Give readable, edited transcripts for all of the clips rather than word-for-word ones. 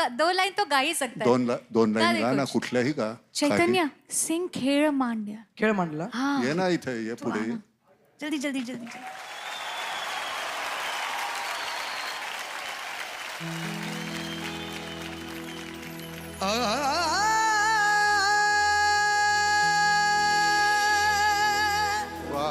दो line तो गा ही सकता है. दोन गा लाईन दे गा ना कुछ. कुठल्याही का चैतन्य सिंग खेळ मांड्या. खेळ मांडला. हाँ ये ना इथे ये पुढे आना. जल्दी जल्दी जल्दी जल्दी. वा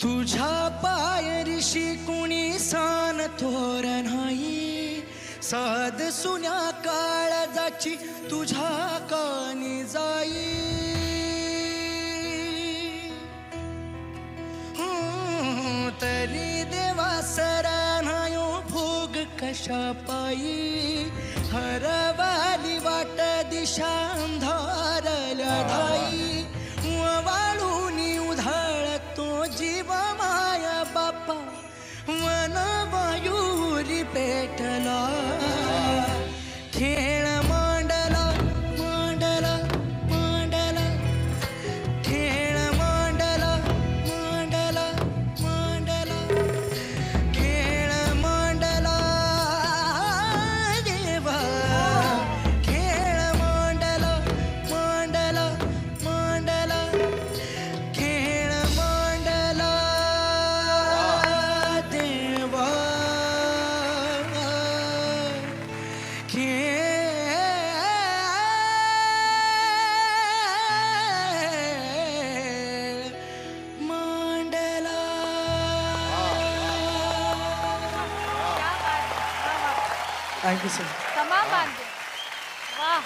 तुझ्या पायरीशी कुणी सान थोर नाही, साध सुन्या काळजाची तुझ्या कानी जाई. तरी देवा सरानायो भोग कशा पायी, हरवाली वाट दिशा अंधारल्या ठाई. वाळूनी उधाळतो जीव माया बापा, वन वायुरी पेटला. खेळ मांडला मांडला मांडला, खेळ मांडला मांडला मांडला, खेळ मांडला देवा. खेळ मांडला मांडला मांडला, खेळ मांडला देवा. खेळ मांडला. Thank you sir. तमाम बांधे. वाह.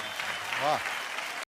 वा